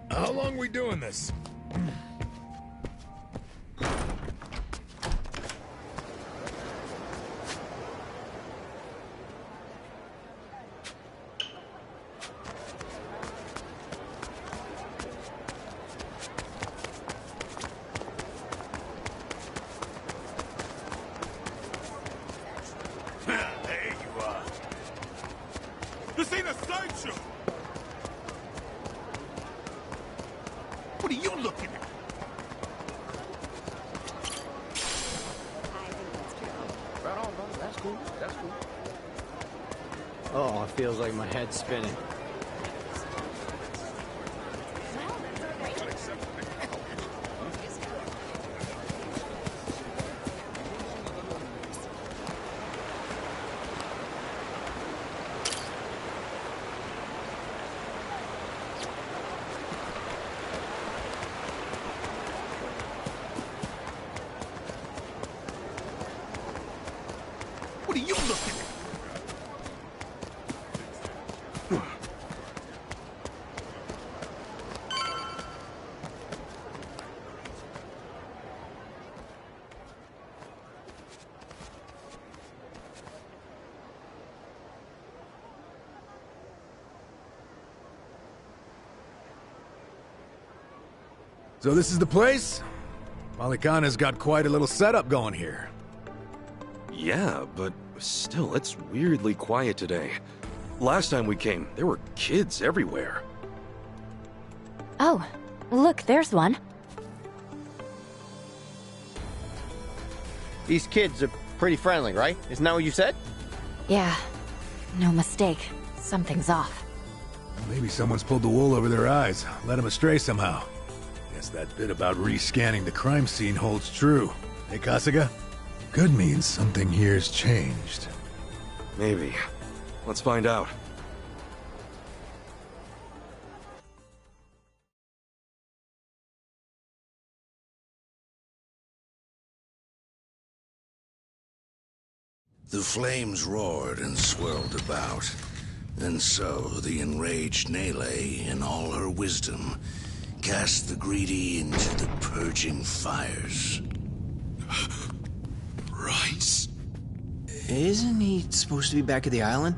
How long we doing this? This ain't a sideshow! What are you looking at? Right on, brother. That's cool. That's cool. Oh, it feels like my head's spinning. What are you looking at? So this is the place? Kaychanne's got quite a little setup going here. Yeah, but still, it's weirdly quiet today. Last time we came, there were kids everywhere. Oh, look, there's one. These kids are pretty friendly, right? Isn't that what you said? Yeah, no mistake. Something's off. Maybe someone's pulled the wool over their eyes, led them astray somehow. Guess that bit about rescanning the crime scene holds true. Hey, Kasuga? Could mean something here's changed. Maybe. Let's find out. The flames roared and swirled about. And so the enraged Nele, in all her wisdom, cast the greedy into the purging fires. Rice? Isn't he supposed to be back at the island?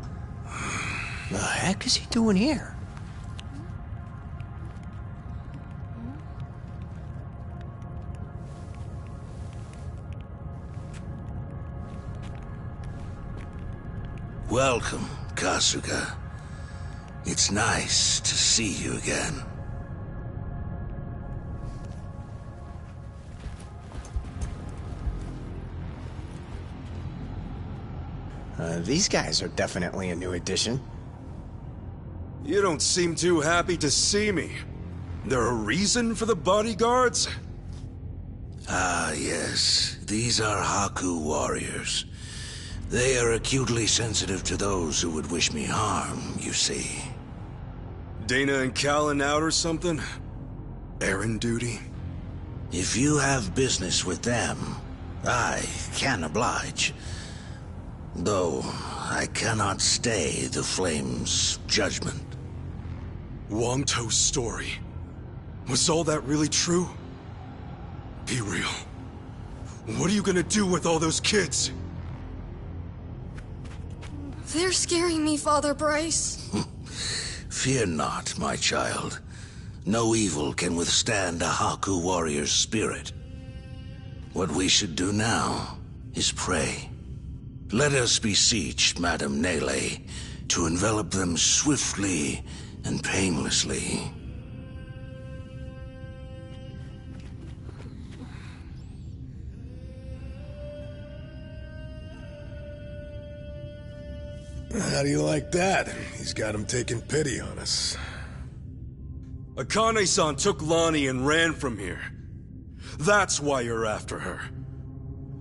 The heck is he doing here? Welcome, Kasuga. It's nice to see you again. These guys are definitely a new addition. You don't seem too happy to see me. There a reason for the bodyguards? Ah, yes. These are Haku warriors. They are acutely sensitive to those who would wish me harm, you see. Dana and Callan out or something? Errand duty? If you have business with them, I can oblige. Though, I cannot stay the Flame's judgment. Wangto's story. Was all that really true? Be real. What are you gonna do with all those kids? They're scaring me, Father Bryce. Fear not, my child. No evil can withstand a Haku warrior's spirit. What we should do now is pray. Let us beseech Madame Nele to envelop them swiftly and painlessly. How do you like that? He's got him taking pity on us. Akane-san took Lonnie and ran from here. That's why you're after her.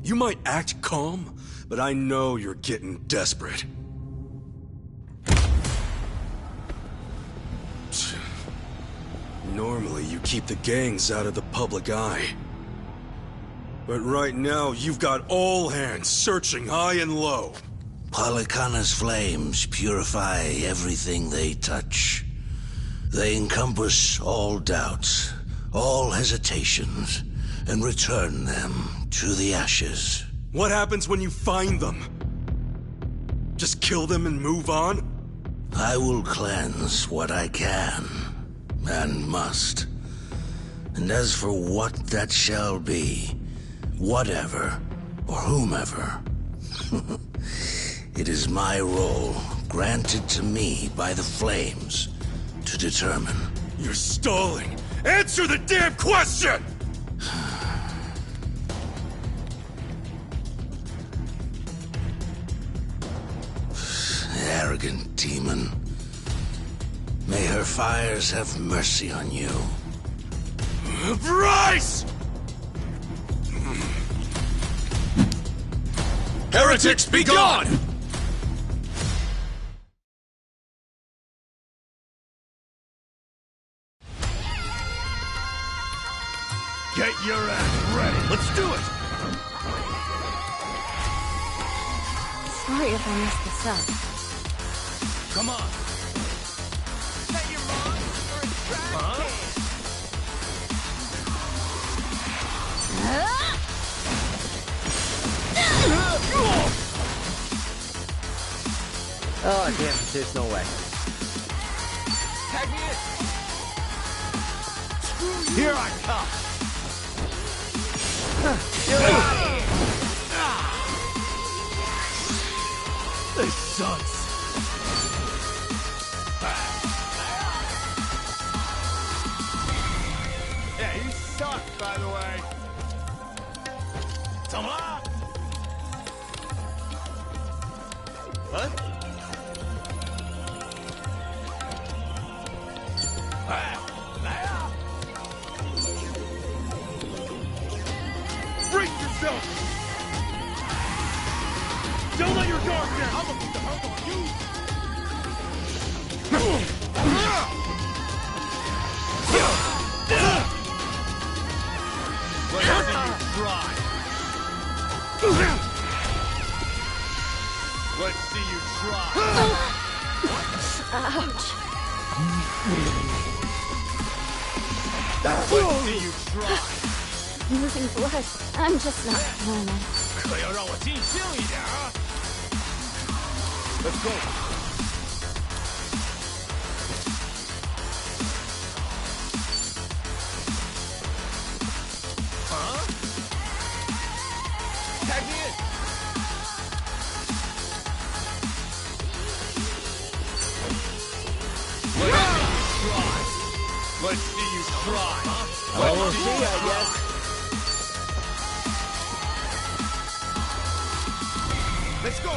You might act calm, but I know you're getting desperate. Normally, you keep the gangs out of the public eye. But right now, you've got all hands searching high and low. Palikana's flames purify everything they touch. They encompass all doubts, all hesitations, and return them to the ashes. What happens when you find them? Just kill them and move on? I will cleanse what I can, and must. And as for what that shall be, whatever, or whomever, it is my role, granted to me by the flames, to determine. You're stalling! Answer the damn question! Arrogant demon. May her fires have mercy on you. Bryce! Heretics, be gone! Get your ass ready. Let's do it. Sorry if I messed this up. Come on. Set your mind for a track. Oh, damn, there's no way. Tag me in. Here I come. This sucks. Yeah, you suck, by the way. What? Brace yourself! Don't let your guard down! I'm gonna put the hurt on you! Let's see you try! Let's see you try! Ouch. Let's see you try! Losing blood. I'm just not feeling it. 可要让我尽兴一点啊 Let's go! Huh? Tag me in! Let's see you try! Let's see you try! I guess. Let's go!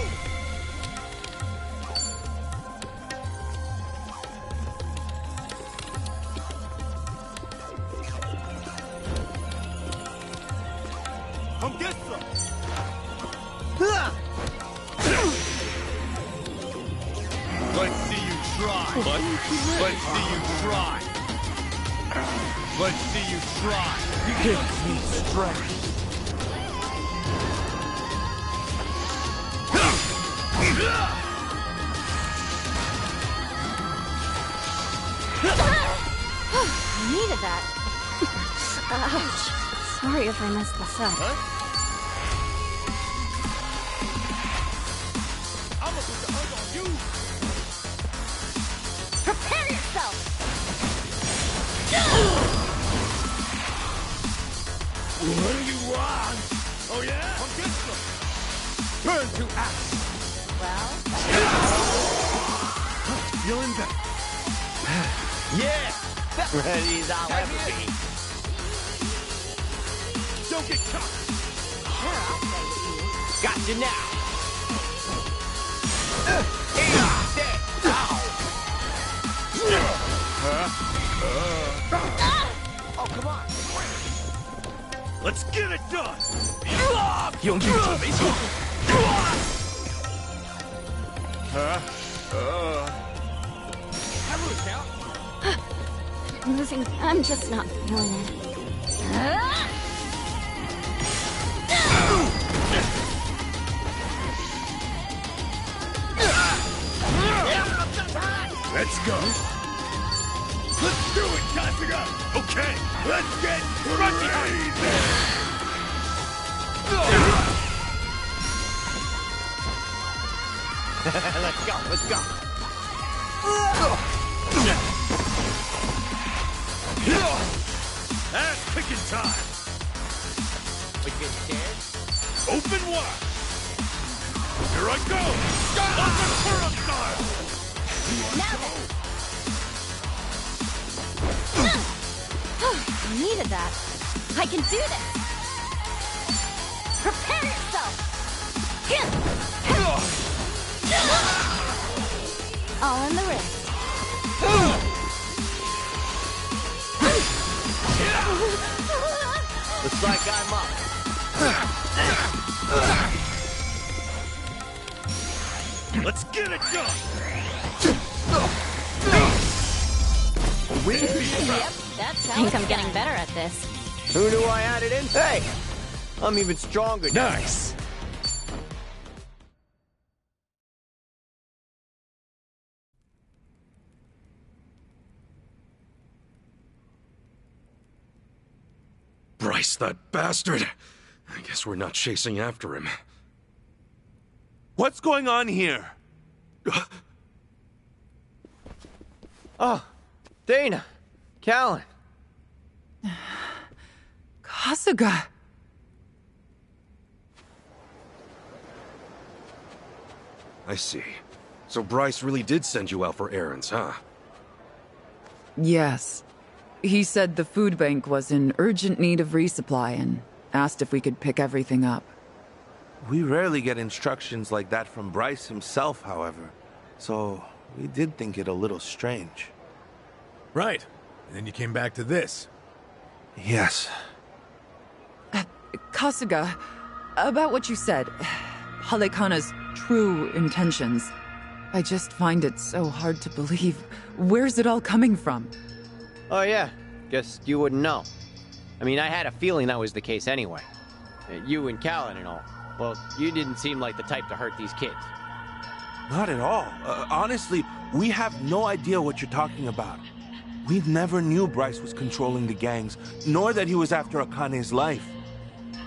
Come get some! Let's see you try! Let's see you try! Let's see you try! You give me strength! I needed that. Ouch. Sorry if I messed this up. Huh? I'm gonna put the hurt on you! Prepare yourself! What do you want? Oh yeah? Come get some! Turn to ash! Well, Feeling better. Yeah! Ready as I'll ever be. Don't get caught! sure, I'll play with you. Got you now. Oh, come on. Let's get it done! 用力准没错。 I'm losing. I'm just not feeling it. Let's go! Do it, Kasuga! Okay! Let's get right behind! Let's go. Ass picking time! But you get scared? Open wide! Here I go! Akakura style! Now then! I needed that. I can do this! Prepare yourself! All in the wrist. Looks like I'm up. Let's get it done! Yep, that's how I think I'm getting better at this. Who knew I had it in? Hey! I'm even stronger now. Nice! Bryce, that bastard! I guess we're not chasing after him. What's going on here? Oh, Dana. Callan. Kasuga. I see. So Bryce really did send you out for errands, huh? Yes. He said the food bank was in urgent need of resupply and asked if we could pick everything up. We rarely get instructions like that from Bryce himself, however. So, we did think it a little strange. Right. And then you came back to this. Yes. Kasuga, about what you said, Halekana's true intentions. I just find it so hard to believe. Where's it all coming from? Oh, yeah. Guess you wouldn't know. I mean, I had a feeling that was the case anyway. You and Callan and all. Well, you didn't seem like the type to hurt these kids. Not at all. Honestly, we have no idea what you're talking about. We never knew Bryce was controlling the gangs, nor that he was after Akane's life.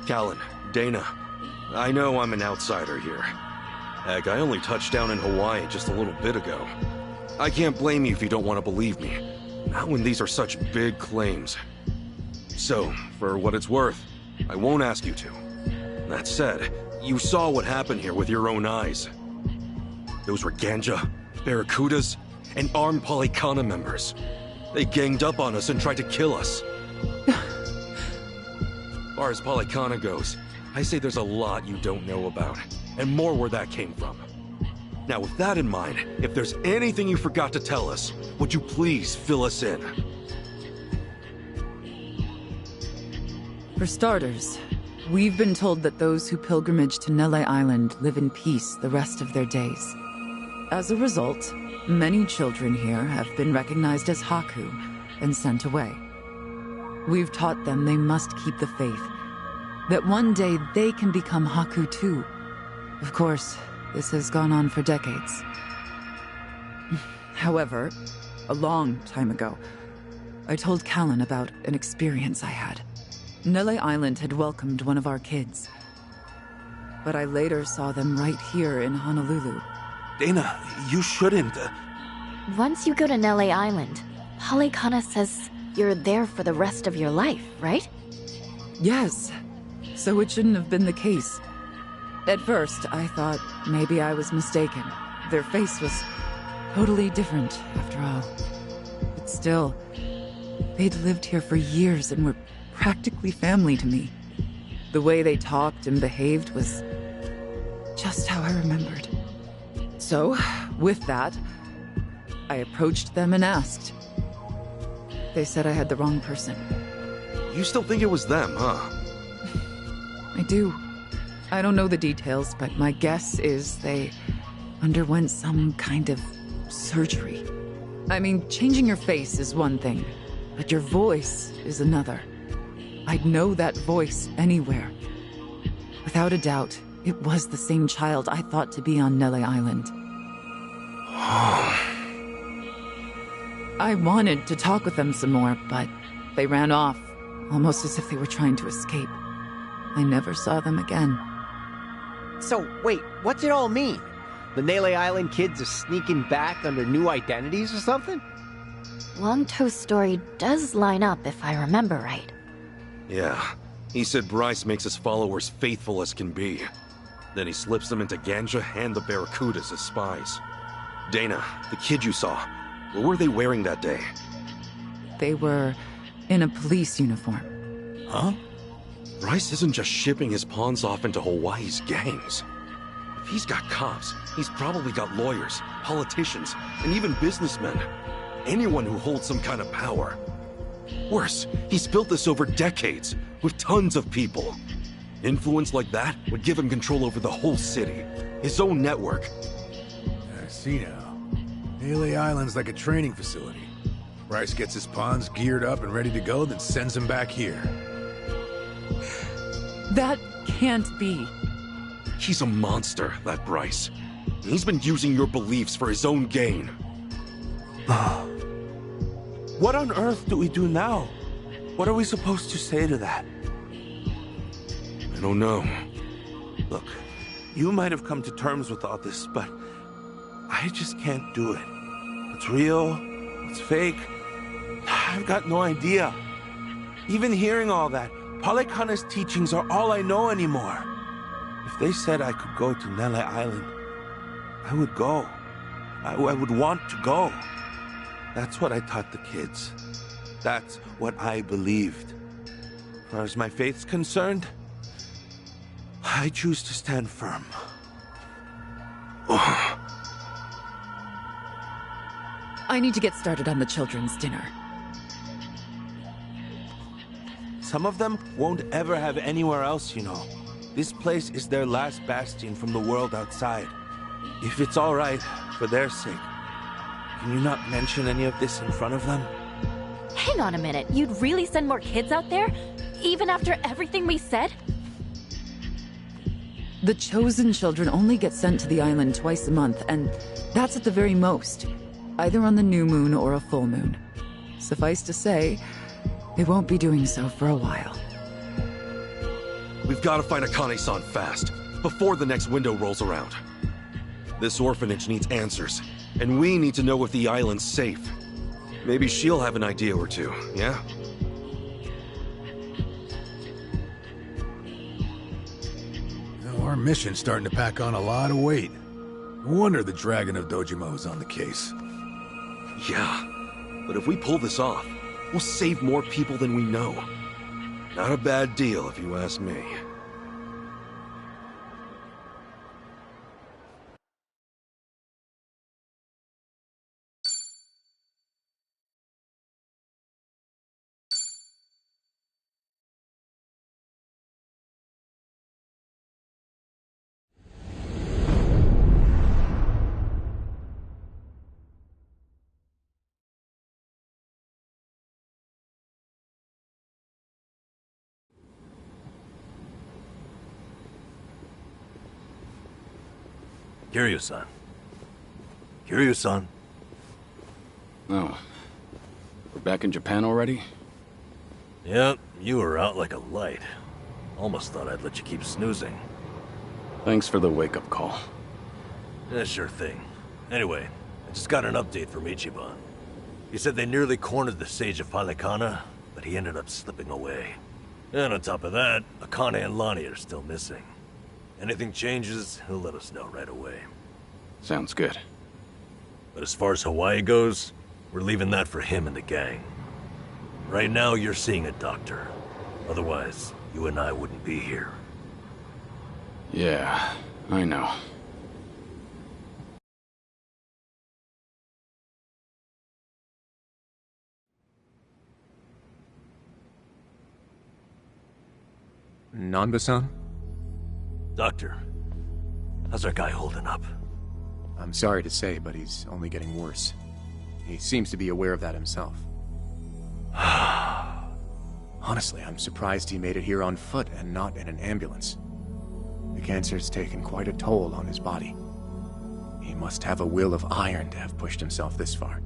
Callan, Dana, I know I'm an outsider here. Heck, I only touched down in Hawaii just a little bit ago. I can't blame you if you don't want to believe me. Not when these are such big claims. So, for what it's worth, I won't ask you to. That said, you saw what happened here with your own eyes. Those were Ganja, Barracudas, and armed Polycana members. They ganged up on us and tried to kill us. As far as Polycana goes, I say there's a lot you don't know about, and more where that came from. Now, with that in mind, if there's anything you forgot to tell us, would you please fill us in? For starters, we've been told that those who pilgrimage to Nele Island live in peace the rest of their days. As a result, many children here have been recognized as Haku and sent away. We've taught them they must keep the faith, that one day they can become Haku too. Of course, this has gone on for decades. However, a long time ago, I told Callan about an experience I had. Nele Island had welcomed one of our kids, but I later saw them right here in Honolulu. Dana, you shouldn't. Once you go to Nele Island, Polycana says you're there for the rest of your life, right? Yes, so it shouldn't have been the case. At first, I thought maybe I was mistaken. Their face was totally different, after all. But still, they'd lived here for years and were practically family to me. The way they talked and behaved was just how I remembered. So, with that, I approached them and asked. They said I had the wrong person. You still think it was them, huh? I do. I don't know the details, but my guess is they underwent some kind of surgery. I mean, changing your face is one thing, but your voice is another. I'd know that voice anywhere. Without a doubt, it was the same child I thought to be on Nele Island. I wanted to talk with them some more, but they ran off, almost as if they were trying to escape. I never saw them again. So, wait, what's it all mean? The Nele Island kids are sneaking back under new identities or something? Longtoe's story does line up if I remember right. Yeah. He said Bryce makes his followers faithful as can be. Then he slips them into Ganja and the Barracudas as spies. Dana, the kid you saw, what were they wearing that day? They were in a police uniform. Huh? Bryce isn't just shipping his pawns off into Hawaii's gangs. If he's got cops, he's probably got lawyers, politicians, and even businessmen. Anyone who holds some kind of power. Worse, he's built this over decades, with tons of people. Influence like that would give him control over the whole city. His own network. I see now. Nele Island's like a training facility. Bryce gets his pawns geared up and ready to go, then sends them back here. That can't be. He's a monster, that Bryce. He's been using your beliefs for his own gain. What on earth do we do now? What are we supposed to say to that? I don't know. Look, you might have come to terms with all this, but I just can't do it. What's real? What's fake? I've got no idea. Even hearing all that, Kaychanne's teachings are all I know anymore. If they said I could go to Nele Island, I would go. I would want to go. That's what I taught the kids. That's what I believed. As far as my faith's concerned, I choose to stand firm. I need to get started on the children's dinner. Some of them won't ever have anywhere else, you know. This place is their last bastion from the world outside. If it's all right, for their sake, can you not mention any of this in front of them? Hang on a minute, you'd really send more kids out there? Even after everything we said? The chosen children only get sent to the island twice a month, and that's at the very most. Either on the new moon or a full moon. Suffice to say, they won't be doing so for a while. We've got to find Akane-san fast, before the next window rolls around. This orphanage needs answers, and we need to know if the island's safe. Maybe she'll have an idea or two, yeah? Our mission's starting to pack on a lot of weight. No wonder the Dragon of Dojima was on the case. Yeah, but if we pull this off, we'll save more people than we know. Not a bad deal, if you ask me. Kiryu-san. Kiryu-san. Oh. We're back in Japan already? Yep, you were out like a light. Almost thought I'd let you keep snoozing. Thanks for the wake-up call. Yeah, sure thing. Anyway, I just got an update from Ichiban. He said they nearly cornered the Sage of Palikana, but he ended up slipping away. And on top of that, Akane and Lonnie are still missing. Anything changes, he'll let us know right away. Sounds good. But as far as Hawaii goes, we're leaving that for him and the gang. Right now, you're seeing a doctor. Otherwise, you and I wouldn't be here. Yeah, I know. Nanba-san? Doctor, how's our guy holding up? I'm sorry to say, but he's only getting worse. He seems to be aware of that himself. Honestly, I'm surprised he made it here on foot and not in an ambulance. The cancer's taken quite a toll on his body. He must have a will of iron to have pushed himself this far.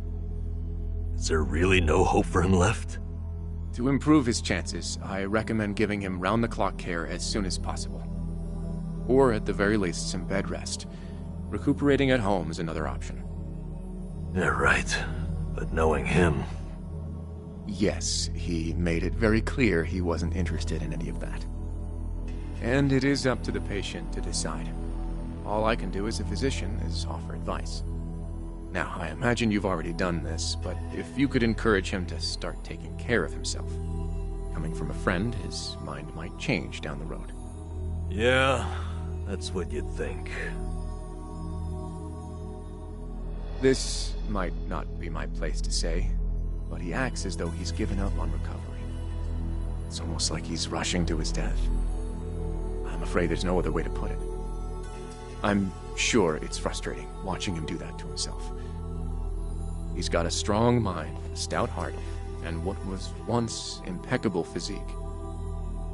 Is there really no hope for him left? To improve his chances, I recommend giving him round-the-clock care as soon as possible. Or at the very least, some bed rest. Recuperating at home is another option. Yeah, right. But knowing him... Yes, he made it very clear he wasn't interested in any of that. And it is up to the patient to decide. All I can do as a physician is offer advice. Now, I imagine you've already done this, but if you could encourage him to start taking care of himself. Coming from a friend, his mind might change down the road. Yeah, that's what you'd think. This might not be my place to say, but he acts as though he's given up on recovery. It's almost like he's rushing to his death. I'm afraid there's no other way to put it. I'm sure it's frustrating watching him do that to himself. He's got a strong mind, a stout heart, and what was once impeccable physique.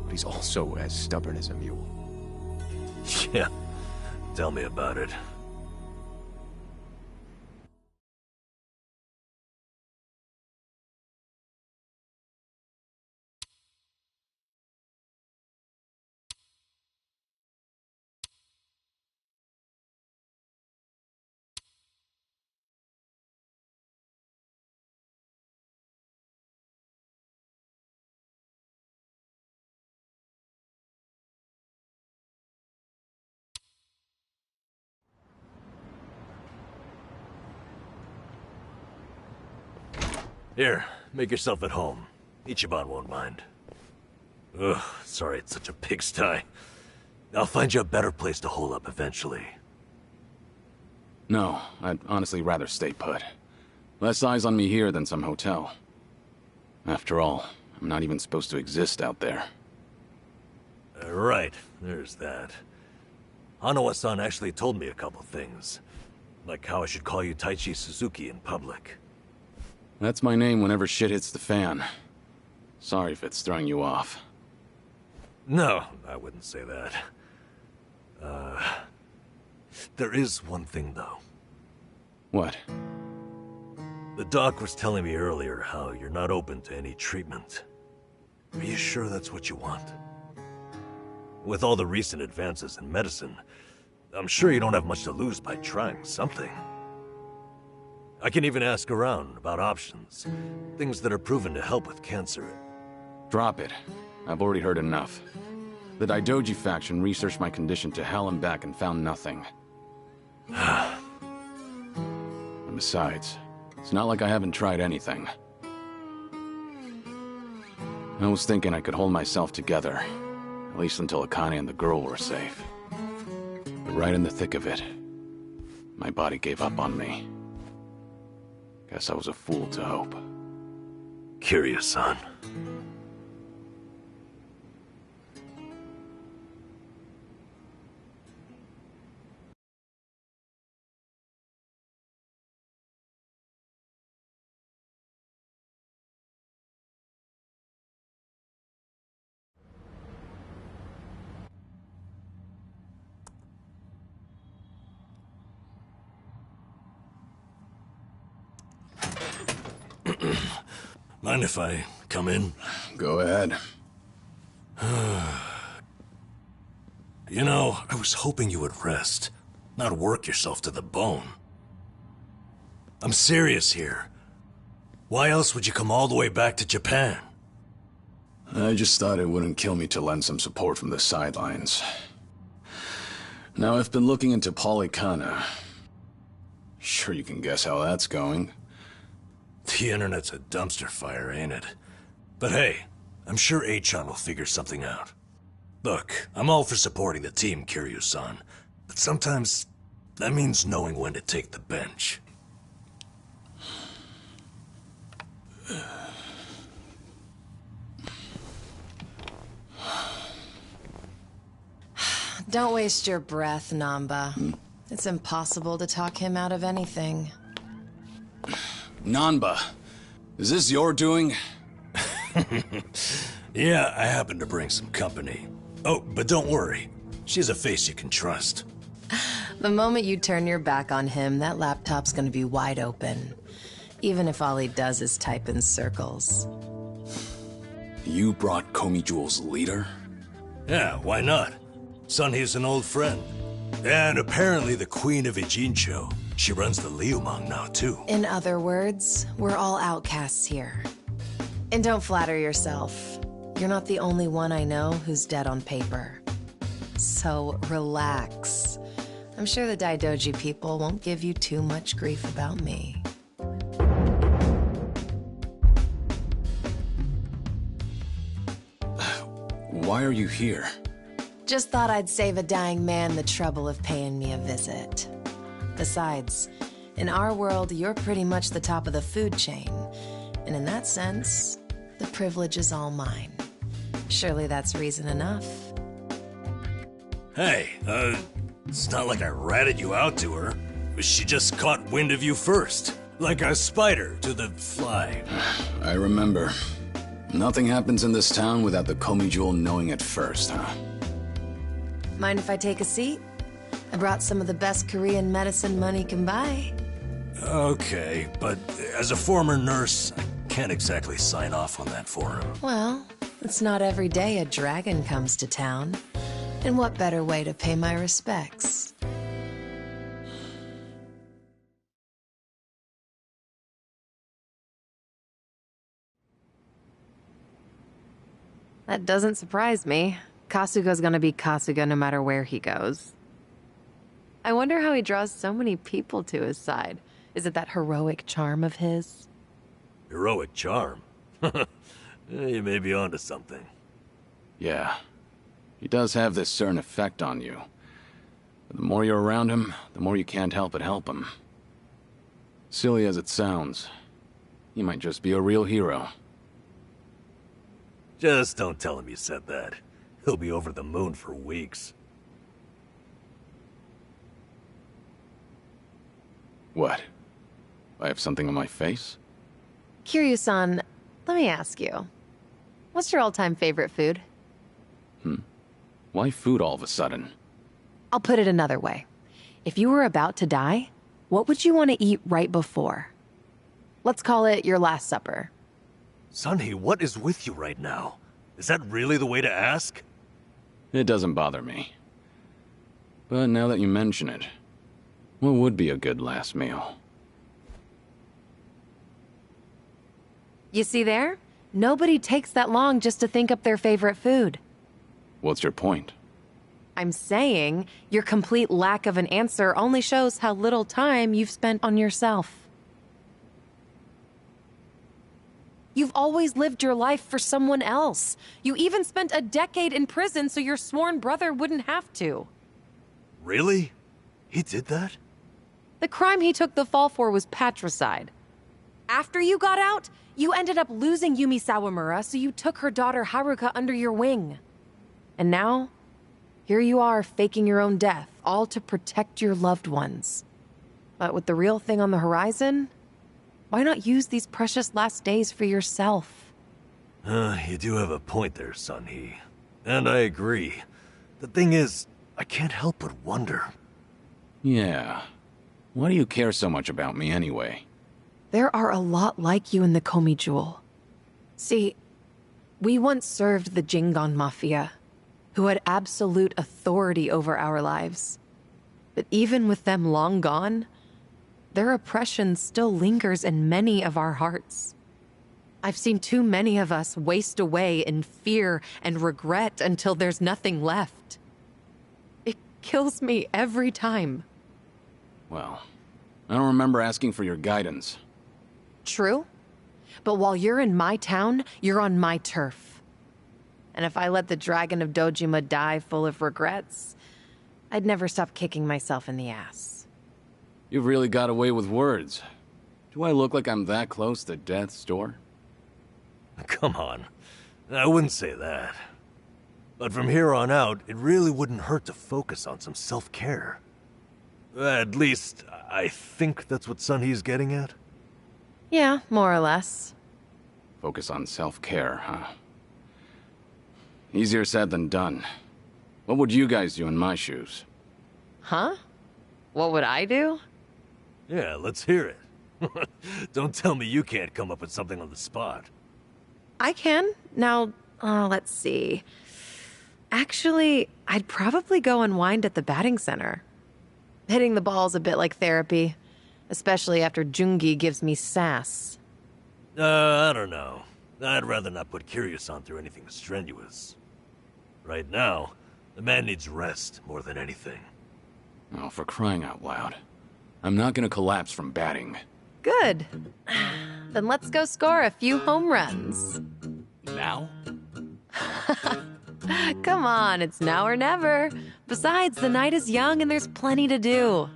But he's also as stubborn as a mule. Yeah, tell me about it. Here, make yourself at home. Ichiban won't mind. Ugh, sorry it's such a pigsty. I'll find you a better place to hole up eventually. No, I'd honestly rather stay put. Less eyes on me here than some hotel. After all, I'm not even supposed to exist out there. Right, there's that. Hanawa-san actually told me a couple things. Like how I should call you Taichi Suzuki in public. That's my name whenever shit hits the fan. Sorry if it's throwing you off. No, I wouldn't say that. There is one thing, though. What? The doc was telling me earlier how you're not open to any treatment. Are you sure that's what you want? With all the recent advances in medicine, I'm sure you don't have much to lose by trying something. I can even ask around about options. Things that are proven to help with cancer. Drop it. I've already heard enough. The Daidoji faction researched my condition to hell and back and found nothing. And besides, it's not like I haven't tried anything. I was thinking I could hold myself together, at least until Akane and the girl were safe. But right in the thick of it, my body gave up on me. Guess I was a fool to hope. Kiryu-san. Mind if I come in? Go ahead. You know, I was hoping you would rest, not work yourself to the bone. I'm serious here. Why else would you come all the way back to Japan? I just thought it wouldn't kill me to lend some support from the sidelines. Now, I've been looking into Polycana. Sure you can guess how that's going. The internet's a dumpster fire, ain't it? But hey, I'm sure Kaychanne will figure something out. Look, I'm all for supporting the team, Kiryu-san, but sometimes that means knowing when to take the bench. Don't waste your breath, Namba. It's impossible to talk him out of anything. Nanba, is this your doing? Yeah, I happen to bring some company. Oh, but don't worry. She's a face you can trust. The moment you turn your back on him, that laptop's gonna be wide open. even if all he does is type in circles. You brought Komi Jewel's leader? Yeah, why not? Sunhee's an old friend. And apparently the Queen of Ijincho. She runs the Liumang now, too. In other words, we're all outcasts here. And don't flatter yourself. You're not the only one I know who's dead on paper. So relax. I'm sure the Daidoji people won't give you too much grief about me. Why are you here? Just thought I'd save a dying man the trouble of paying me a visit. Besides, in our world, you're pretty much the top of the food chain. And in that sense, the privilege is all mine. Surely that's reason enough. Hey, it's not like I ratted you out to her. She just caught wind of you first. Like a spider to the fly. I remember. Nothing happens in this town without the Komi Jewel knowing it first, huh? Mind if I take a seat? I brought some of the best Korean medicine money can buy. Okay, but as a former nurse, I can't exactly sign off on that for him. Well, it's not every day a dragon comes to town. And what better way to pay my respects? That doesn't surprise me. Kasuga's gonna be Kasuga no matter where he goes. I wonder how he draws so many people to his side. Is it that heroic charm of his? Heroic charm? You may be onto something. Yeah. He does have this certain effect on you. The more you're around him, the more you can't help but help him. Silly as it sounds, he might just be a real hero. Just don't tell him you said that. He'll be over the moon for weeks. What? I have something on my face? Kiryu-san, let me ask you. What's your all-time favorite food? Why food all of a sudden? I'll put it another way. If you were about to die, what would you want to eat right before? Let's call it your last supper. Sunhee, what is with you right now? Is that really the way to ask? It doesn't bother me. But now that you mention it, what would be a good last meal? You see there? Nobody takes that long just to think up their favorite food. What's your point? I'm saying your complete lack of an answer only shows how little time you've spent on yourself. You've always lived your life for someone else. You even spent a decade in prison so your sworn brother wouldn't have to. Really? He did that? The crime he took the fall for was patricide. After you got out, you ended up losing Yumi Sawamura, so you took her daughter Haruka under your wing. And now, here you are faking your own death, all to protect your loved ones. But with the real thing on the horizon, why not use these precious last days for yourself? You do have a point there, Sunhee. And I agree. The thing is, I can't help but wonder. Yeah. Why do you care so much about me anyway? There are a lot like you in the Komi Jewel. See, we once served the Jingon Mafia, who had absolute authority over our lives. But even with them long gone, their oppression still lingers in many of our hearts. I've seen too many of us waste away in fear and regret until there's nothing left. It kills me every time. Well, I don't remember asking for your guidance. True. But while you're in my town, you're on my turf. And if I let the Dragon of Dojima die full of regrets, I'd never stop kicking myself in the ass. You've really got away with words. Do I look like I'm that close to death's door? Come on. I wouldn't say that. But from here on out, it really wouldn't hurt to focus on some self-care. At least, I think that's what Sunhee's getting at. Yeah, more or less. Focus on self-care, huh? Easier said than done. What would you guys do in my shoes? Huh? What would I do? Yeah, let's hear it. Don't tell me you can't come up with something on the spot. I can. Now, let's see. Actually, I'd probably go unwind at the batting center. Hitting the ball's a bit like therapy, especially after Jungi gives me sass. I don't know. I'd rather not put Kiryu-san through anything strenuous. Right now, the man needs rest more than anything. Oh, for crying out loud. I'm not gonna collapse from batting. Good. Then let's go score a few home runs. Now? Come on, it's now or never. Besides, the night is young and there's plenty to do.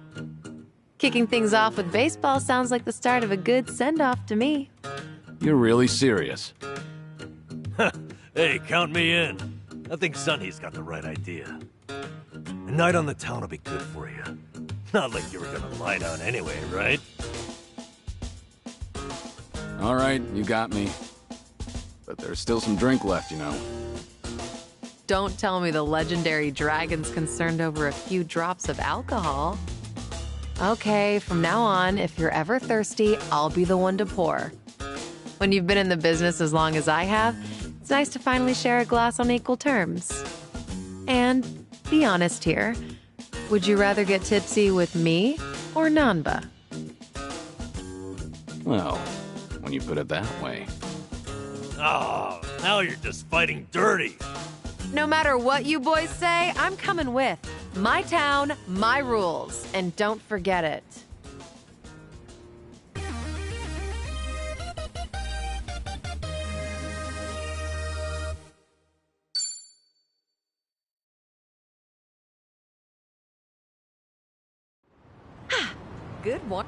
Kicking things off with baseball sounds like the start of a good send-off to me. You're really serious? Hey, count me in. I think Sonny's got the right idea. A night on the town will be good for you. Not like you were gonna lie down anyway, right? All right, you got me. But there's still some drink left, you know. Don't tell me the legendary dragon's concerned over a few drops of alcohol. Okay, from now on, if you're ever thirsty, I'll be the one to pour. When you've been in the business as long as I have, it's nice to finally share a glass on equal terms. And be honest here, would you rather get tipsy with me or Nanba? Well, when you put it that way. Oh, now you're just fighting dirty. No matter what you boys say, I'm coming with. My town, my rules, and don't forget it. Good one.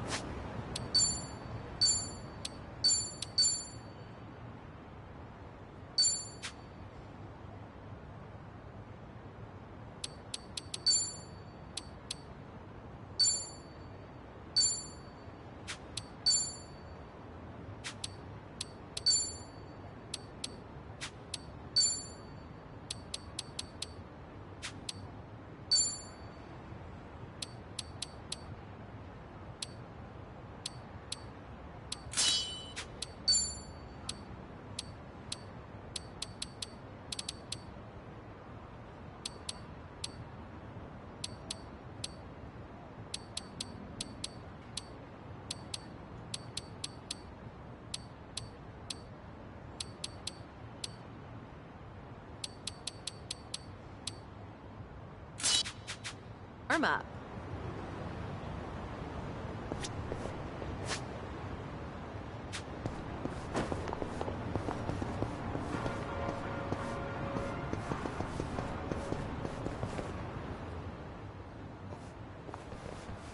Arm up.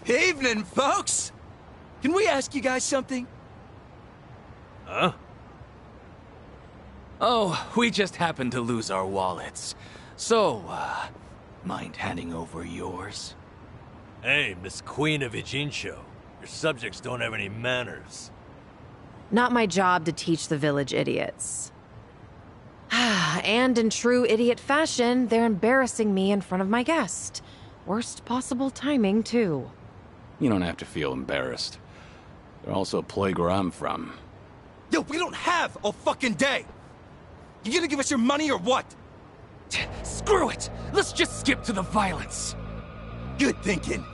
Evening, folks! Can we ask you guys something? Huh? Oh, we just happened to lose our wallets. So, mind handing over yours? Hey, Miss Queen of Ijincho. Your subjects don't have any manners. Not my job to teach the village idiots. And in true idiot fashion, they're embarrassing me in front of my guest. Worst possible timing, too. You don't have to feel embarrassed. They're also a place where I'm from. Yo, we don't have a fucking day! You gonna give us your money or what? Screw it! Let's just skip to the violence. Good thinking.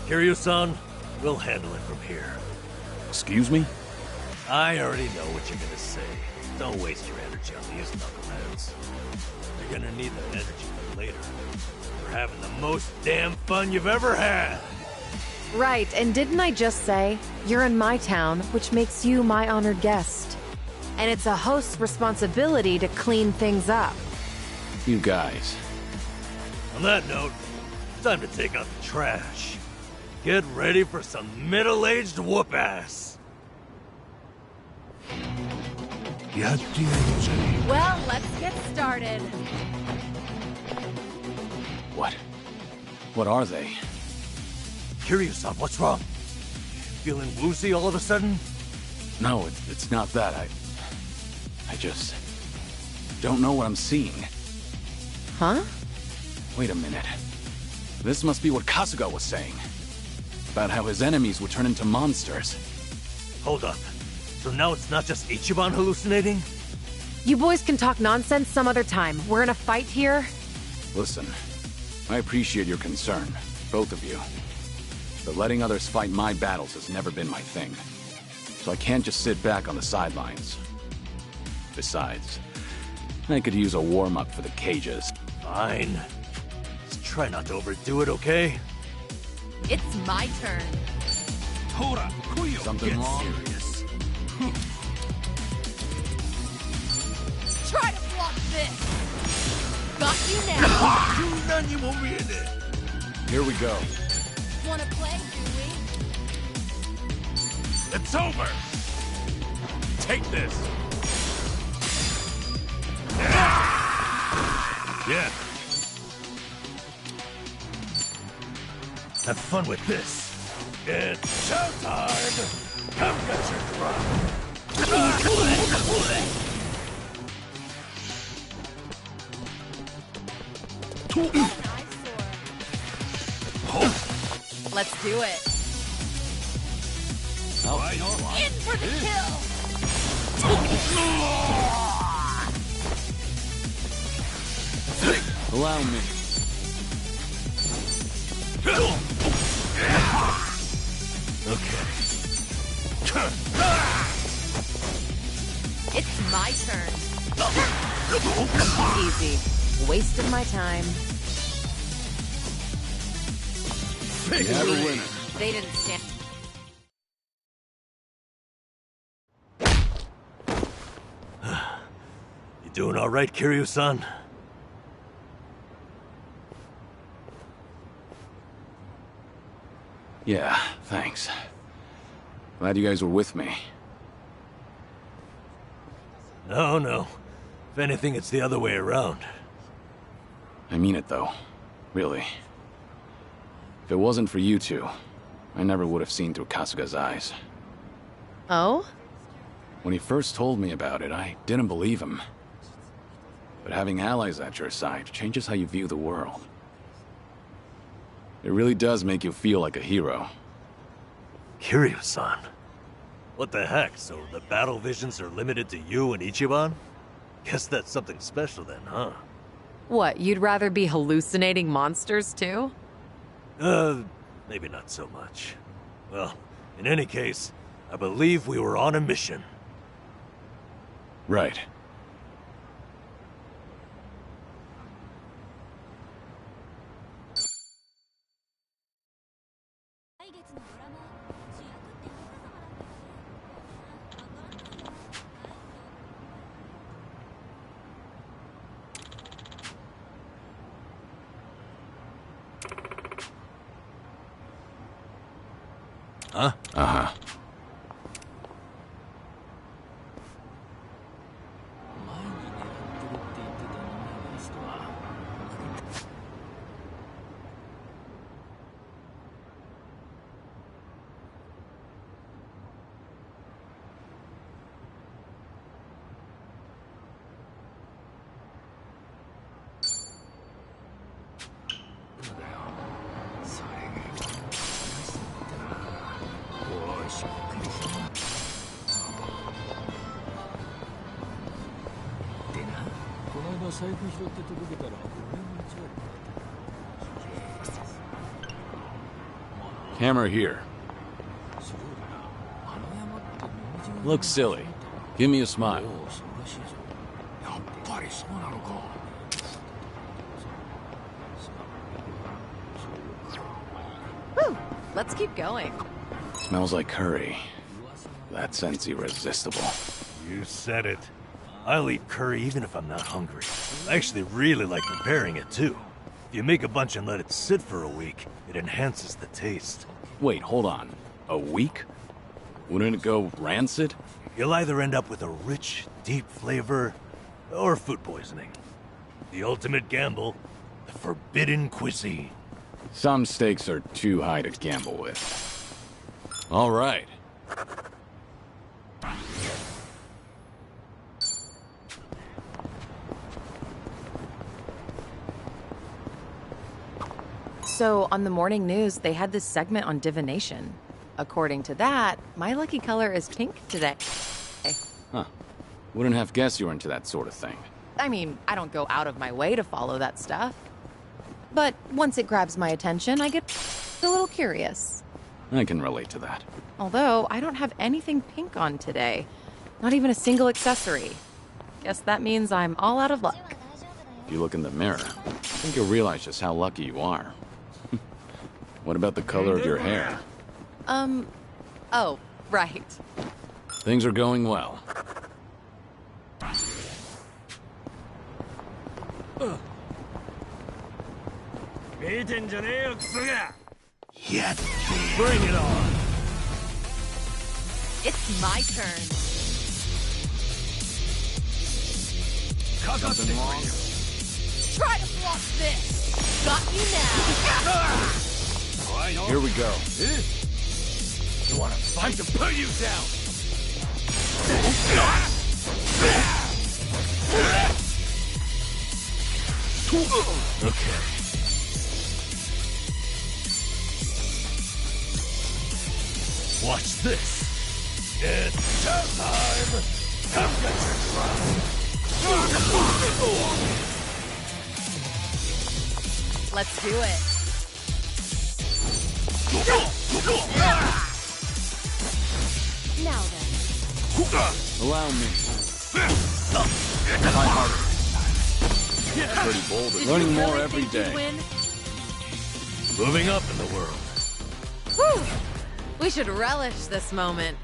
Kiryu-san, we'll handle it from here. Excuse me? I already know what you're gonna say. Don't waste your energy on these knuckleheads. You're gonna need that energy for later. You're having the most damn fun you've ever had! Right, and didn't I just say, you're in my town, which makes you my honored guest. And it's a host's responsibility to clean things up. You guys. On that note, it's time to take out the trash. Get ready for some middle-aged whoop-ass. Well, let's get started. What? What are they? Kiryu-san, what's wrong? Feeling woozy all of a sudden? No, it's not that. I just don't know what I'm seeing. Huh? Wait a minute. This must be what Kasuga was saying. About how his enemies would turn into monsters. Hold up. So now it's not just Ichiban hallucinating? You boys can talk nonsense some other time. We're in a fight here. Listen, I appreciate your concern, both of you. But letting others fight my battles has never been my thing. So I can't just sit back on the sidelines. Besides, I could use a warm-up for the cages. Fine. Just try not to overdo it, okay? It's my turn. Something wrong? Serious. Try to block this. Got you now. Here we go. Wanna play, do we? It's over! Take this! Yeah. Have fun with this. It's showtime! Come get your drop! Let's do it. In for the kill! Allow me. Okay. It's my turn. Easy. Wasted my time. We have a winner. They didn't stand. You doing all right, Kiryu-san? Yeah, thanks. Glad you guys were with me. No. If anything, it's the other way around. I mean it, though. Really. If it wasn't for you two, I never would have seen through Kasuga's eyes. Oh? When he first told me about it, I didn't believe him. But having allies at your side changes how you view the world. It really does make you feel like a hero. Kiryu-san? What the heck, so the battle visions are limited to you and Ichiban? Guess that's something special then, huh? What, you'd rather be hallucinating monsters too? Maybe not so much. Well, in any case, I believe we were on a mission. Right. Huh? Uh-huh. Camera here. Look silly. Give me a smile. Whew, let's keep going. Smells like curry. That scent's irresistible. You said it. I'll eat curry even if I'm not hungry. I actually really like preparing it too. If you make a bunch and let it sit for a week, it enhances the taste. Wait, hold on. A week? Wouldn't it go rancid? You'll either end up with a rich, deep flavor, or food poisoning. The ultimate gamble, the forbidden cuisine. Some stakes are too high to gamble with. All right. So, on the morning news, they had this segment on divination. According to that, my lucky color is pink today. Huh. Wouldn't have guessed you were into that sort of thing. I mean, I don't go out of my way to follow that stuff. But once it grabs my attention, I get a little curious. I can relate to that. Although, I don't have anything pink on today. Not even a single accessory. Guess that means I'm all out of luck. If you look in the mirror, I think you'll realize just how lucky you are. What about the color of your hair? Oh, right. Things are going well. Yet. Bring it on. It's my turn. Something wrong? Try to block this. Got you now. Here we go. You want to fight? To put you down. Okay. Watch this. It's showtime. Come get your crown. Let's do it. Now then. Allow me. Try harder. Pretty bold. Learning more every day. Moving up in the world. Whew. We should relish this moment.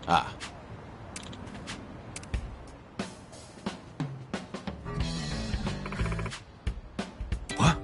Ah. What?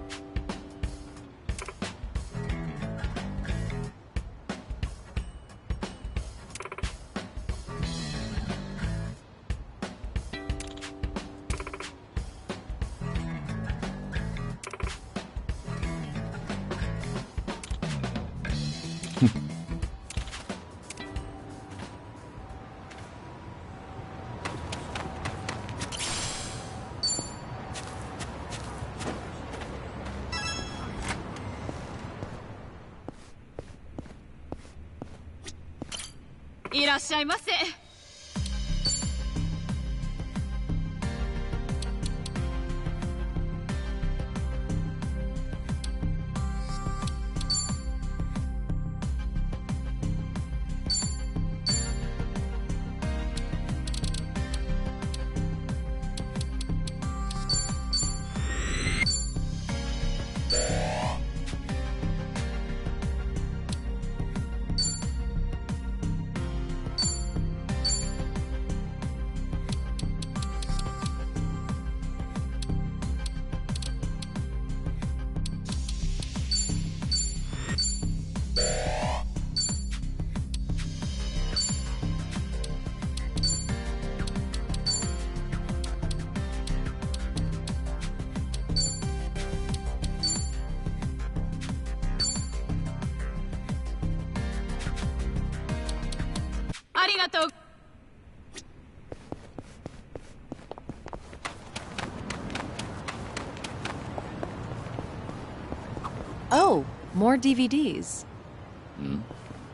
Oh, more DVDs.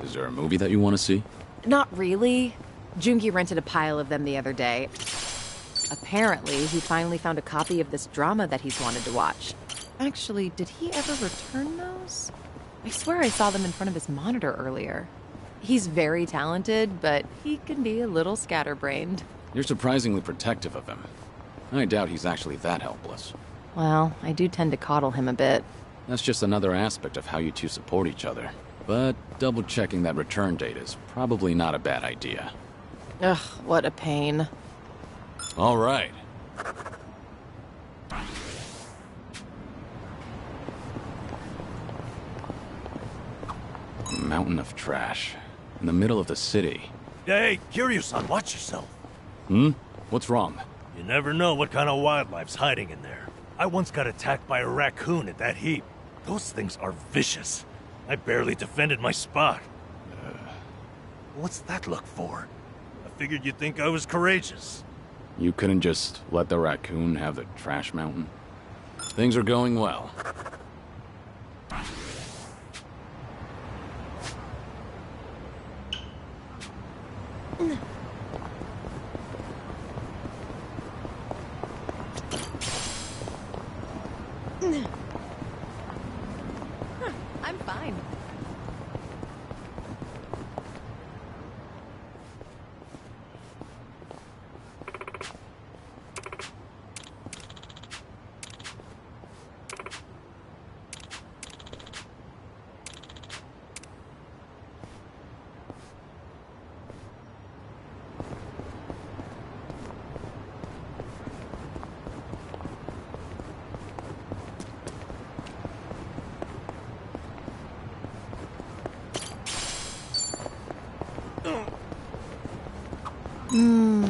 Is there a movie that you want to see? Not really. Jungi rented a pile of them the other day. Apparently, he finally found a copy of this drama that he's wanted to watch. Actually, did he ever return those? I swear I saw them in front of his monitor earlier. He's very talented, but he can be a little scatterbrained. You're surprisingly protective of him. I doubt he's actually that helpless. Well, I do tend to coddle him a bit. That's just another aspect of how you two support each other. But double-checking that return date is probably not a bad idea. Ugh, what a pain. All right. A mountain of trash. In the middle of the city. Hey, Kiryu-san, watch yourself. What's wrong? You never know what kind of wildlife's hiding in there. I once got attacked by a raccoon at that heap. Those things are vicious. I barely defended my spot. What's that look for? figured you'd think I was courageous. You couldn't just let the raccoon have the trash mountain? Things are going well. I'm fine.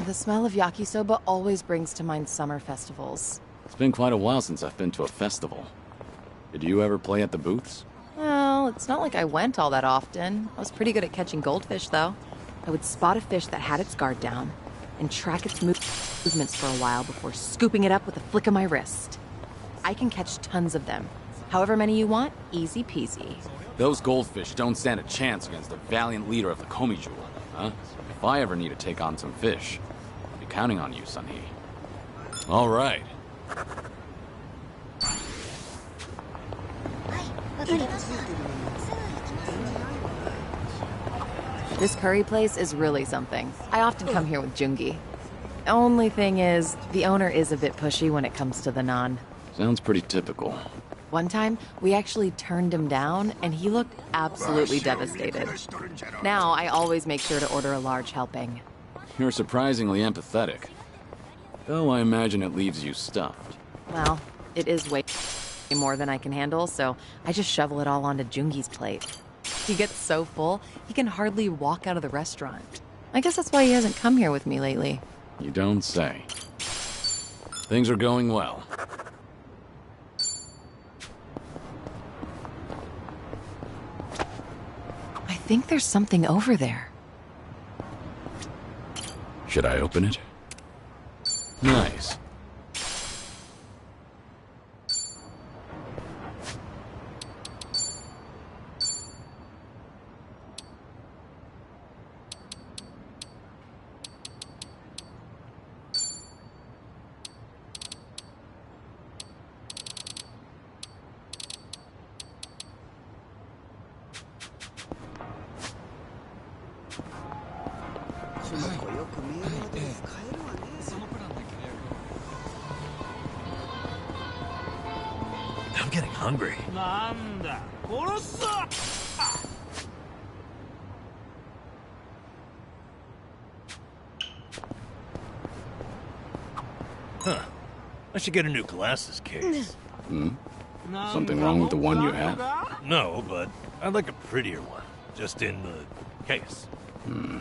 The smell of yakisoba always brings to mind summer festivals. It's been quite a while since I've been to a festival. Did you ever play at the booths? Well, it's not like I went all that often. I was pretty good at catching goldfish, though. I would spot a fish that had its guard down and track its movements for a while before scooping it up with a flick of my wrist. I can catch tons of them. However many you want, easy peasy. Those goldfish don't stand a chance against the valiant leader of the Komijul, huh? If I ever need to take on some fish, I'll be counting on you, Sunhee. All right. This curry place is really something. I often come here with Jungi. Only thing is, the owner is a bit pushy when it comes to the naan. Sounds pretty typical. One time, we actually turned him down, and he looked absolutely devastated. Now, I always make sure to order a large helping. You're surprisingly empathetic. Though I imagine it leaves you stuffed. Well, it is way more than I can handle, so I just shovel it all onto Jungi's plate. He gets so full, he can hardly walk out of the restaurant. I guess that's why he hasn't come here with me lately. You don't say. Things are going well. I think there's something over there. Should I open it? Nice. I'm getting hungry. Huh. I should get a new glasses case. Hmm? Something wrong with the one you have? No, but I'd like a prettier one. Just in the case. Hmm.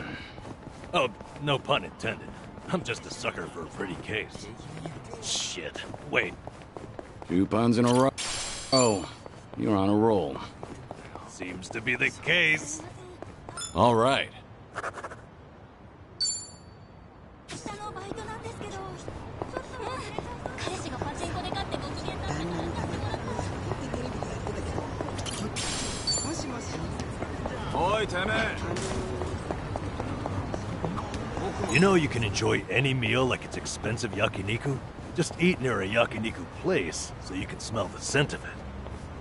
Oh, no pun intended. I'm just a sucker for a pretty case. Shit. Wait. 2 puns in a row. Oh, you're on a roll. Seems to be the case. All right. You know you can enjoy any meal like it's expensive yakiniku? Just eat near a yakiniku place so you can smell the scent of it.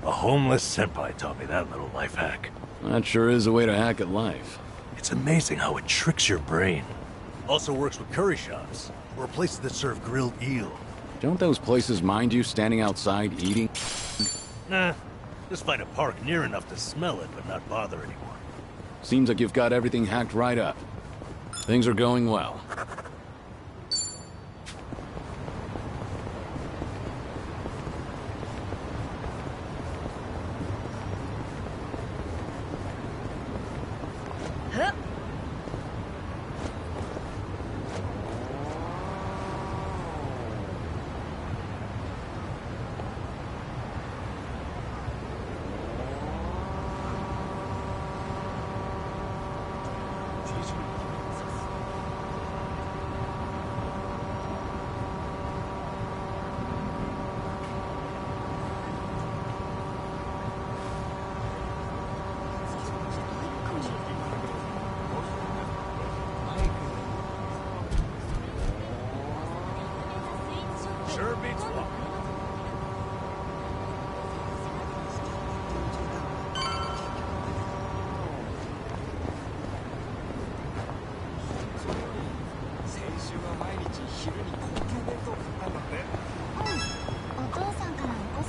A homeless senpai taught me that little life hack. That sure is a way to hack at life. It's amazing how it tricks your brain. Also works with curry shops, or places that serve grilled eel. Don't those places mind you standing outside eating? Nah, just find a park near enough to smell it, but not bother anyone. Seems like you've got everything hacked right up. Things are going well.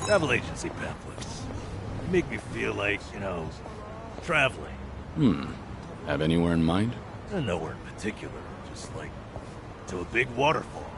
Travel agency pamphlets. They make me feel like, you know, traveling. Have anywhere in mind? Nowhere in particular, just like to a big waterfall.